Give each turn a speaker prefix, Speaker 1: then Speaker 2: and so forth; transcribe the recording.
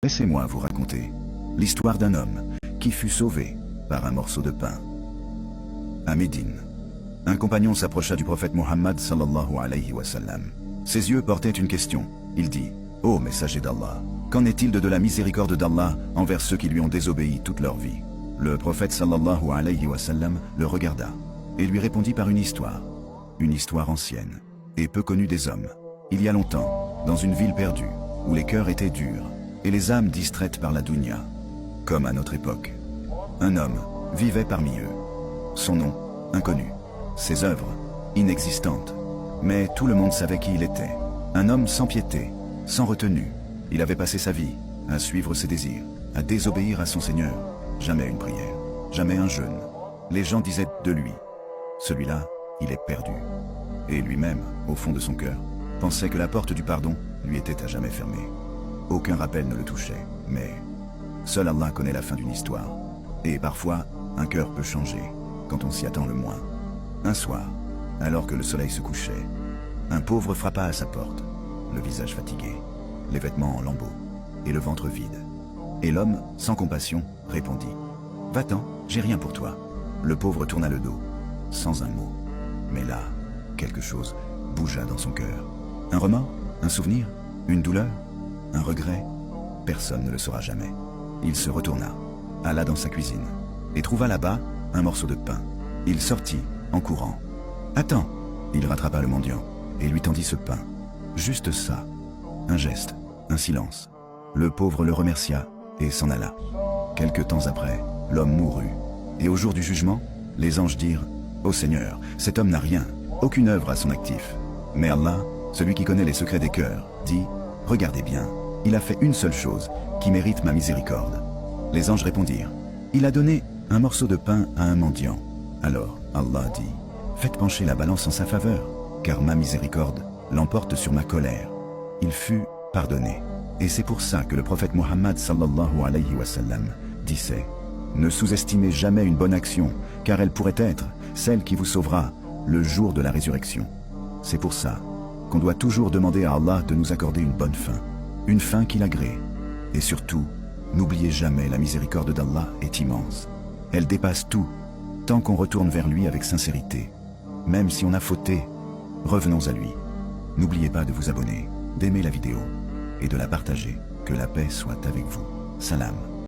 Speaker 1: Laissez-moi vous raconter l'histoire d'un homme qui fut sauvé par un morceau de pain. À Médine, un compagnon s'approcha du prophète Muhammad sallallahu alayhi wa sallam. Ses yeux portaient une question. Il dit: « Ô messager d'Allah, qu'en est-il de la miséricorde d'Allah envers ceux qui lui ont désobéi toute leur vie ?» Le prophète sallallahu alayhi wa sallam le regarda et lui répondit par une histoire ancienne et peu connue des hommes. Il y a longtemps, dans une ville perdue, où les cœurs étaient durs et les âmes distraites par la dunya, comme à notre époque, un homme vivait parmi eux. Son nom, inconnu. Ses œuvres, inexistantes. Mais tout le monde savait qui il était. Un homme sans piété, sans retenue. Il avait passé sa vie à suivre ses désirs, à désobéir à son Seigneur. Jamais une prière, jamais un jeûne. Les gens disaient de lui: celui-là, il est perdu. Et lui-même, au fond de son cœur, pensait que la porte du pardon lui était à jamais fermée. Aucun rappel ne le touchait, mais seul Allah connaît la fin d'une histoire. Et parfois, un cœur peut changer, quand on s'y attend le moins. Un soir, alors que le soleil se couchait, un pauvre frappa à sa porte, le visage fatigué, les vêtements en lambeaux, et le ventre vide. Et l'homme, sans compassion, répondit: « Va-t'en, j'ai rien pour toi. » Le pauvre tourna le dos, sans un mot. Mais là, quelque chose bougea dans son cœur. Un remords? Un souvenir? Une douleur? Un regret? Personne ne le saura jamais. Il se retourna, alla dans sa cuisine, et trouva là-bas un morceau de pain. Il sortit, en courant. « Attends !» Il rattrapa le mendiant, et lui tendit ce pain. Juste ça. Un geste, un silence. Le pauvre le remercia, et s'en alla. Quelque temps après, l'homme mourut. Et au jour du jugement, les anges dirent: « Ô Seigneur, cet homme n'a rien, aucune œuvre à son actif. » Mais Allah, celui qui connaît les secrets des cœurs, dit: « Regardez bien, il a fait une seule chose qui mérite ma miséricorde. » Les anges répondirent: « Il a donné un morceau de pain à un mendiant. » Alors Allah dit: « Faites pencher la balance en sa faveur, car ma miséricorde l'emporte sur ma colère. » Il fut pardonné. Et c'est pour ça que le prophète Muhammad sallallahu alayhi wa sallam disait: « Ne sous-estimez jamais une bonne action, car elle pourrait être celle qui vous sauvera le jour de la résurrection. » C'est pour ça qu'on doit toujours demander à Allah de nous accorder une fin qu'il agrée. Et surtout, n'oubliez jamais, la miséricorde d'Allah est immense. Elle dépasse tout, tant qu'on retourne vers lui avec sincérité. Même si on a fauté, revenons à lui. N'oubliez pas de vous abonner, d'aimer la vidéo et de la partager. Que la paix soit avec vous. Salam.